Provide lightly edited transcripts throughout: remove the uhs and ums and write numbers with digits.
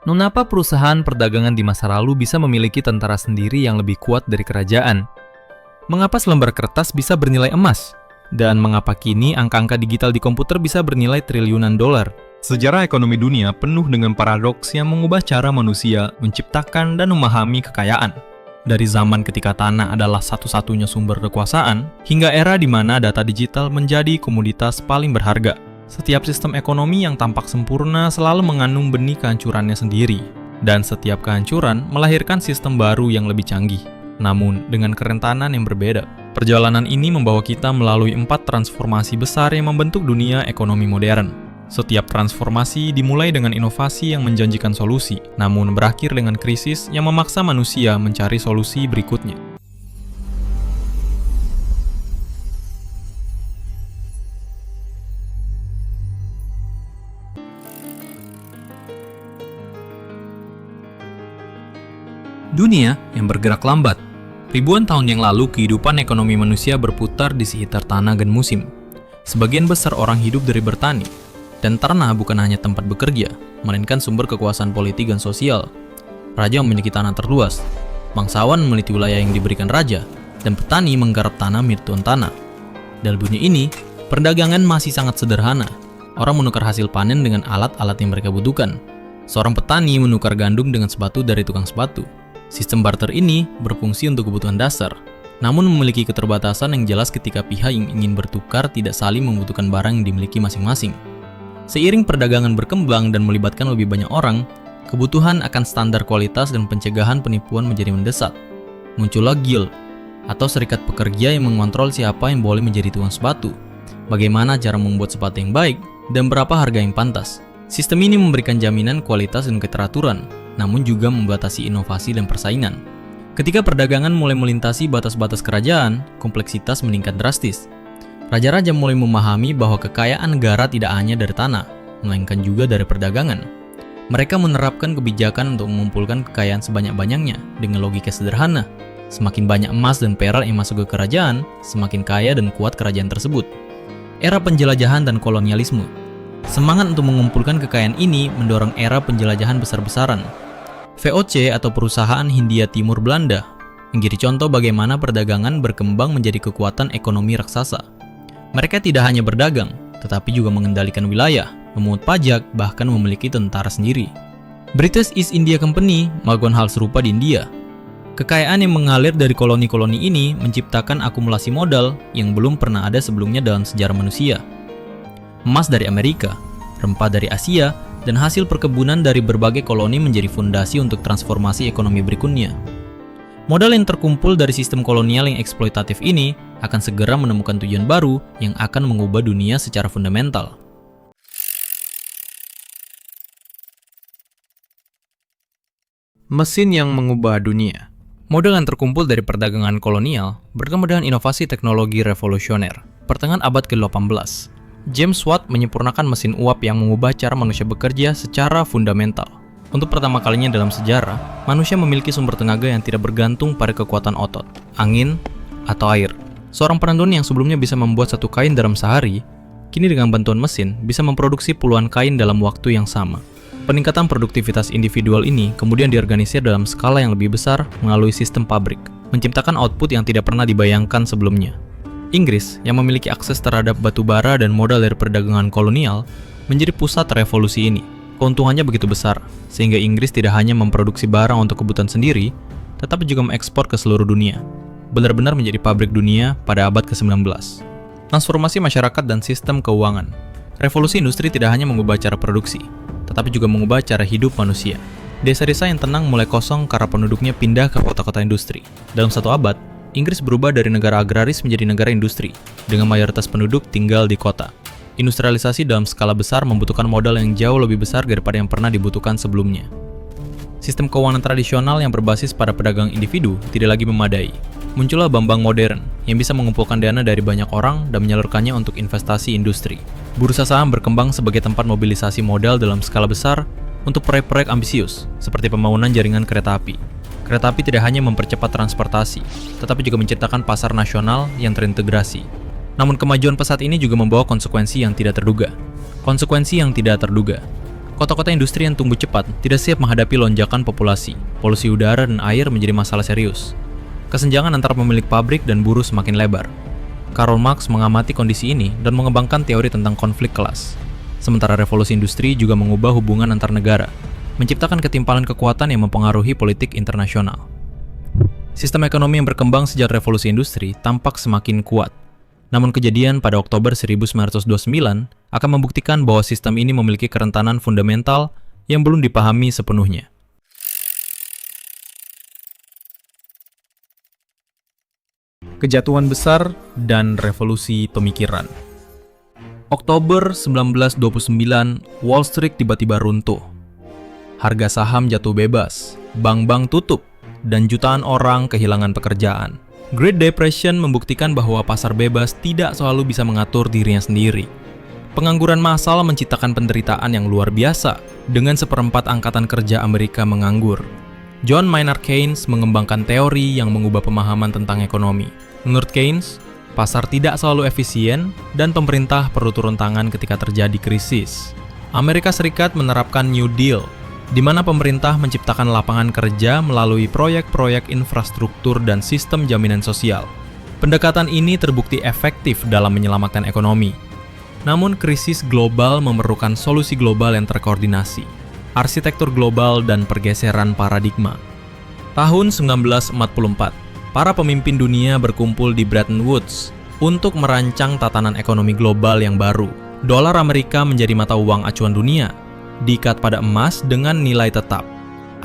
Mengapa perusahaan perdagangan di masa lalu bisa memiliki tentara sendiri yang lebih kuat dari kerajaan? Mengapa selembar kertas bisa bernilai emas? Dan mengapa kini angka-angka digital di komputer bisa bernilai triliunan dolar? Sejarah ekonomi dunia penuh dengan paradoks yang mengubah cara manusia menciptakan dan memahami kekayaan. Dari zaman ketika tanah adalah satu-satunya sumber kekuasaan, hingga era di mana data digital menjadi komoditas paling berharga. Setiap sistem ekonomi yang tampak sempurna selalu mengandung benih kehancurannya sendiri, dan setiap kehancuran melahirkan sistem baru yang lebih canggih, namun dengan kerentanan yang berbeda. Perjalanan ini membawa kita melalui 4 transformasi besar yang membentuk dunia ekonomi modern. Setiap transformasi dimulai dengan inovasi yang menjanjikan solusi, namun berakhir dengan krisis yang memaksa manusia mencari solusi berikutnya. Dunia yang bergerak lambat. Ribuan tahun yang lalu, kehidupan ekonomi manusia berputar di sekitar tanah dan musim. Sebagian besar orang hidup dari bertani, dan tanah bukan hanya tempat bekerja, melainkan sumber kekuasaan politik dan sosial. Raja memiliki tanah terluas, bangsawan memiliki wilayah yang diberikan raja, dan petani menggarap tanah milik tuan tanah. Dalam dunia ini, perdagangan masih sangat sederhana. Orang menukar hasil panen dengan alat-alat yang mereka butuhkan. Seorang petani menukar gandum dengan sepatu dari tukang sepatu. Sistem barter ini berfungsi untuk kebutuhan dasar, namun memiliki keterbatasan yang jelas ketika pihak yang ingin bertukar tidak saling membutuhkan barang yang dimiliki masing-masing. Seiring perdagangan berkembang dan melibatkan lebih banyak orang, kebutuhan akan standar kualitas dan pencegahan penipuan menjadi mendesak. Muncullah guild, atau serikat pekerja yang mengontrol siapa yang boleh menjadi tukang sepatu, bagaimana cara membuat sepatu yang baik, dan berapa harga yang pantas. Sistem ini memberikan jaminan kualitas dan keteraturan, namun juga membatasi inovasi dan persaingan. Ketika perdagangan mulai melintasi batas-batas kerajaan, kompleksitas meningkat drastis. Raja-raja mulai memahami bahwa kekayaan negara tidak hanya dari tanah, melainkan juga dari perdagangan. Mereka menerapkan kebijakan untuk mengumpulkan kekayaan sebanyak-banyaknya dengan logika sederhana. Semakin banyak emas dan perak yang masuk ke kerajaan, semakin kaya dan kuat kerajaan tersebut. Era penjelajahan dan kolonialisme. Semangat untuk mengumpulkan kekayaan ini mendorong era penjelajahan besar-besaran. VOC atau Perusahaan Hindia Timur Belanda menjadi contoh bagaimana perdagangan berkembang menjadi kekuatan ekonomi raksasa. Mereka tidak hanya berdagang, tetapi juga mengendalikan wilayah, memungut pajak, bahkan memiliki tentara sendiri. British East India Company melakukan hal serupa di India. Kekayaan yang mengalir dari koloni-koloni ini menciptakan akumulasi modal yang belum pernah ada sebelumnya dalam sejarah manusia. Emas dari Amerika, rempah dari Asia, dan hasil perkebunan dari berbagai koloni menjadi fondasi untuk transformasi ekonomi berikutnya. Modal yang terkumpul dari sistem kolonial yang eksploitatif ini akan segera menemukan tujuan baru yang akan mengubah dunia secara fundamental. Mesin yang mengubah dunia. Modal yang terkumpul dari perdagangan kolonial bertemu dengan inovasi teknologi revolusioner. Pertengahan abad ke-18, James Watt menyempurnakan mesin uap yang mengubah cara manusia bekerja secara fundamental. Untuk pertama kalinya dalam sejarah, manusia memiliki sumber tenaga yang tidak bergantung pada kekuatan otot, angin, atau air. Seorang penenun yang sebelumnya bisa membuat satu kain dalam sehari, kini dengan bantuan mesin bisa memproduksi puluhan kain dalam waktu yang sama. Peningkatan produktivitas individual ini kemudian diorganisir dalam skala yang lebih besar melalui sistem pabrik, menciptakan output yang tidak pernah dibayangkan sebelumnya. Inggris, yang memiliki akses terhadap batu bara dan modal dari perdagangan kolonial, menjadi pusat revolusi ini. Keuntungannya begitu besar, sehingga Inggris tidak hanya memproduksi barang untuk kebutuhan sendiri, tetapi juga mengekspor ke seluruh dunia. Benar-benar menjadi pabrik dunia pada abad ke-19. Transformasi masyarakat dan sistem keuangan. Revolusi industri tidak hanya mengubah cara produksi, tetapi juga mengubah cara hidup manusia. Desa-desa yang tenang mulai kosong karena penduduknya pindah ke kota-kota industri. Dalam satu abad, Inggris berubah dari negara agraris menjadi negara industri, dengan mayoritas penduduk tinggal di kota. Industrialisasi dalam skala besar membutuhkan modal yang jauh lebih besar daripada yang pernah dibutuhkan sebelumnya. Sistem keuangan tradisional yang berbasis pada pedagang individu tidak lagi memadai. Muncullah bank-bank modern yang bisa mengumpulkan dana dari banyak orang dan menyalurkannya untuk investasi industri. Bursa saham berkembang sebagai tempat mobilisasi modal dalam skala besar untuk proyek-proyek ambisius, seperti pembangunan jaringan kereta api. Kereta api tidak hanya mempercepat transportasi, tetapi juga menciptakan pasar nasional yang terintegrasi. Namun kemajuan pesat ini juga membawa konsekuensi yang tidak terduga. Kota-kota industri yang tumbuh cepat tidak siap menghadapi lonjakan populasi, polusi udara dan air menjadi masalah serius. Kesenjangan antara pemilik pabrik dan buruh semakin lebar. Karl Marx mengamati kondisi ini dan mengembangkan teori tentang konflik kelas. Sementara revolusi industri juga mengubah hubungan antar negara, menciptakan ketimpalan kekuatan yang mempengaruhi politik internasional. Sistem ekonomi yang berkembang sejak revolusi industri tampak semakin kuat. Namun kejadian pada Oktober 1929 akan membuktikan bahwa sistem ini memiliki kerentanan fundamental yang belum dipahami sepenuhnya. Kejatuhan besar dan revolusi pemikiran. Oktober 1929, Wall Street tiba-tiba runtuh. Harga saham jatuh bebas, bank-bank tutup, dan jutaan orang kehilangan pekerjaan. Great Depression membuktikan bahwa pasar bebas tidak selalu bisa mengatur dirinya sendiri. Pengangguran massal menciptakan penderitaan yang luar biasa, dengan 1/4 angkatan kerja Amerika menganggur. John Maynard Keynes mengembangkan teori yang mengubah pemahaman tentang ekonomi. Menurut Keynes, pasar tidak selalu efisien dan pemerintah perlu turun tangan ketika terjadi krisis. Amerika Serikat menerapkan New Deal, di mana pemerintah menciptakan lapangan kerja melalui proyek-proyek infrastruktur dan sistem jaminan sosial. Pendekatan ini terbukti efektif dalam menyelamatkan ekonomi. Namun krisis global memerlukan solusi global yang terkoordinasi, arsitektur global dan pergeseran paradigma. Tahun 1944, para pemimpin dunia berkumpul di Bretton Woods untuk merancang tatanan ekonomi global yang baru. Dolar Amerika menjadi mata uang acuan dunia, diikat pada emas dengan nilai tetap.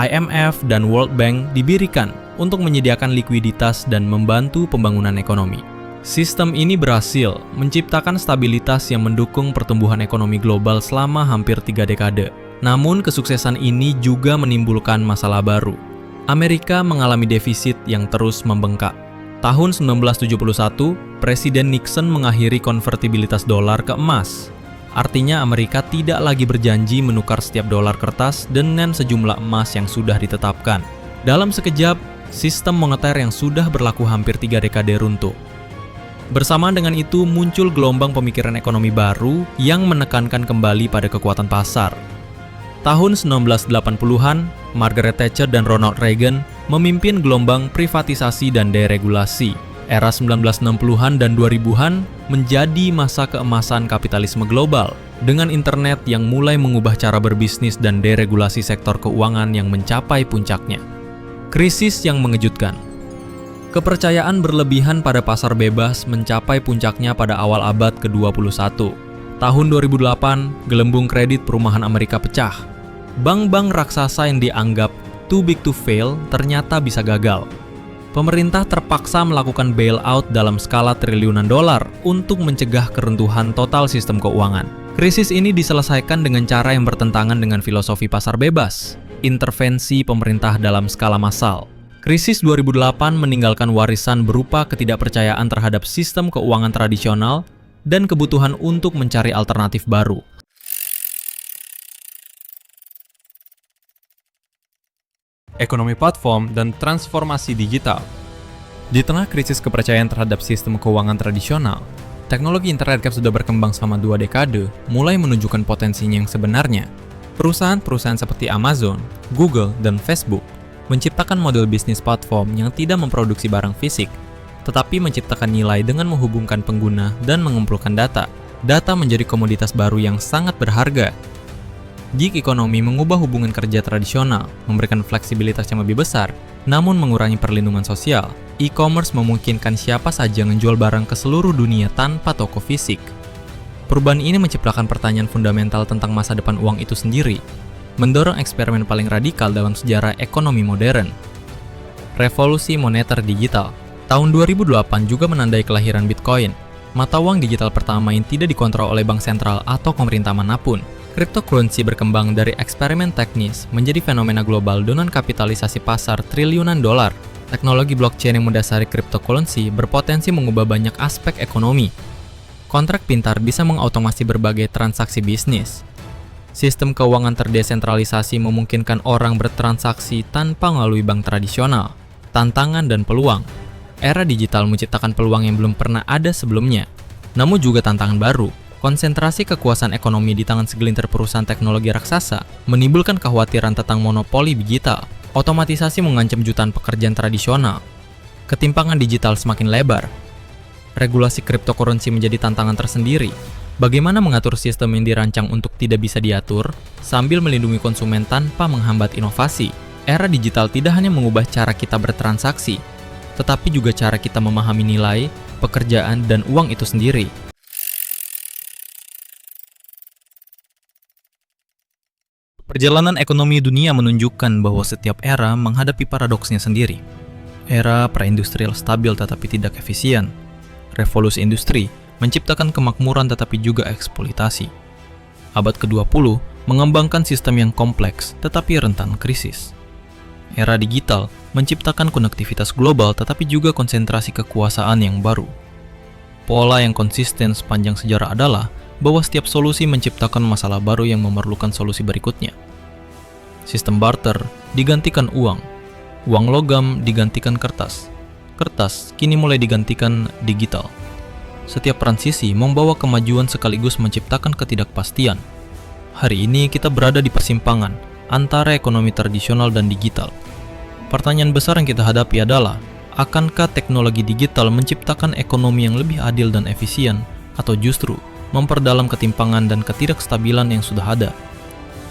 IMF dan World Bank didirikan untuk menyediakan likuiditas dan membantu pembangunan ekonomi. Sistem ini berhasil menciptakan stabilitas yang mendukung pertumbuhan ekonomi global selama hampir 3 dekade. Namun kesuksesan ini juga menimbulkan masalah baru. Amerika mengalami defisit yang terus membengkak. Tahun 1971, Presiden Nixon mengakhiri konvertibilitas dolar ke emas. Artinya Amerika tidak lagi berjanji menukar setiap dolar kertas dengan sejumlah emas yang sudah ditetapkan. Dalam sekejap, sistem moneter yang sudah berlaku hampir 3 dekade runtuh. Bersamaan dengan itu muncul gelombang pemikiran ekonomi baru yang menekankan kembali pada kekuatan pasar. Tahun 1980-an, Margaret Thatcher dan Ronald Reagan memimpin gelombang privatisasi dan deregulasi. Era 1960-an dan 2000-an menjadi masa keemasan kapitalisme global, dengan internet yang mulai mengubah cara berbisnis dan deregulasi sektor keuangan yang mencapai puncaknya. Krisis yang mengejutkan. Kepercayaan berlebihan pada pasar bebas mencapai puncaknya pada awal abad ke-21. Tahun 2008, gelembung kredit perumahan Amerika pecah. Bank-bank raksasa yang dianggap too big to fail ternyata bisa gagal. Pemerintah terpaksa melakukan bailout dalam skala triliunan dolar untuk mencegah keruntuhan total sistem keuangan. Krisis ini diselesaikan dengan cara yang bertentangan dengan filosofi pasar bebas, intervensi pemerintah dalam skala massal. Krisis 2008 meninggalkan warisan berupa ketidakpercayaan terhadap sistem keuangan tradisional dan kebutuhan untuk mencari alternatif baru. Ekonomi platform dan transformasi digital. Di tengah krisis kepercayaan terhadap sistem keuangan tradisional, teknologi internet yang sudah berkembang selama 2 dekade mulai menunjukkan potensinya yang sebenarnya. Perusahaan-perusahaan seperti Amazon, Google, dan Facebook menciptakan model bisnis platform yang tidak memproduksi barang fisik, tetapi menciptakan nilai dengan menghubungkan pengguna dan mengumpulkan data. Data menjadi komoditas baru yang sangat berharga. Gig ekonomi mengubah hubungan kerja tradisional, memberikan fleksibilitas yang lebih besar, namun mengurangi perlindungan sosial. E-commerce memungkinkan siapa saja menjual barang ke seluruh dunia tanpa toko fisik. Perubahan ini menciptakan pertanyaan fundamental tentang masa depan uang itu sendiri, mendorong eksperimen paling radikal dalam sejarah ekonomi modern. Revolusi moneter digital. Tahun 2008 juga menandai kelahiran Bitcoin, mata uang digital pertama yang tidak dikontrol oleh bank sentral atau pemerintah manapun. Cryptocurrency berkembang dari eksperimen teknis menjadi fenomena global dengan kapitalisasi pasar triliunan dolar. Teknologi blockchain yang mendasari cryptocurrency berpotensi mengubah banyak aspek ekonomi. Kontrak pintar bisa mengautomasi berbagai transaksi bisnis. Sistem keuangan terdesentralisasi memungkinkan orang bertransaksi tanpa melalui bank tradisional. Tantangan dan peluang. Era digital menciptakan peluang yang belum pernah ada sebelumnya, namun juga tantangan baru. Konsentrasi kekuasaan ekonomi di tangan segelintir perusahaan teknologi raksasa menimbulkan kekhawatiran tentang monopoli digital. Otomatisasi mengancam jutaan pekerjaan tradisional. Ketimpangan digital semakin lebar. Regulasi cryptocurrency menjadi tantangan tersendiri. Bagaimana mengatur sistem yang dirancang untuk tidak bisa diatur sambil melindungi konsumen tanpa menghambat inovasi? Era digital tidak hanya mengubah cara kita bertransaksi, tetapi juga cara kita memahami nilai, pekerjaan, dan uang itu sendiri. Perjalanan ekonomi dunia menunjukkan bahwa setiap era menghadapi paradoksnya sendiri. Era pra-industrial stabil tetapi tidak efisien. Revolusi industri menciptakan kemakmuran tetapi juga eksploitasi. Abad ke-20 mengembangkan sistem yang kompleks tetapi rentan krisis. Era digital menciptakan konektivitas global tetapi juga konsentrasi kekuasaan yang baru. Pola yang konsisten sepanjang sejarah adalah bahwa setiap solusi menciptakan masalah baru yang memerlukan solusi berikutnya. Sistem barter digantikan uang logam digantikan kertas kini mulai digantikan digital. Setiap transisi membawa kemajuan sekaligus menciptakan ketidakpastian. Hari ini kita berada di persimpangan antara ekonomi tradisional dan digital. Pertanyaan besar yang kita hadapi adalah, akankah teknologi digital menciptakan ekonomi yang lebih adil dan efisien, atau justru memperdalam ketimpangan dan ketidakstabilan yang sudah ada?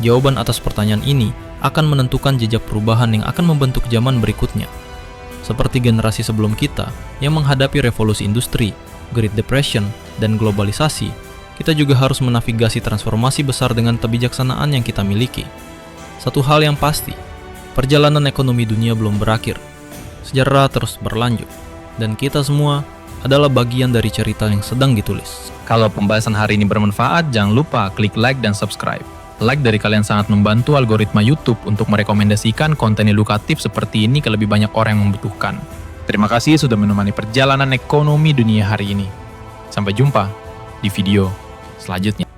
Jawaban atas pertanyaan ini akan menentukan jejak perubahan yang akan membentuk zaman berikutnya. Seperti generasi sebelum kita yang menghadapi revolusi industri, Great Depression, dan globalisasi, kita juga harus menavigasi transformasi besar dengan kebijaksanaan yang kita miliki. Satu hal yang pasti, perjalanan ekonomi dunia belum berakhir. Sejarah terus berlanjut, dan kita semua adalah bagian dari cerita yang sedang ditulis. Kalau pembahasan hari ini bermanfaat, jangan lupa klik like dan subscribe. Like dari kalian sangat membantu algoritma YouTube untuk merekomendasikan konten edukatif seperti ini ke lebih banyak orang yang membutuhkan. Terima kasih sudah menemani perjalanan ekonomi dunia hari ini. Sampai jumpa di video selanjutnya.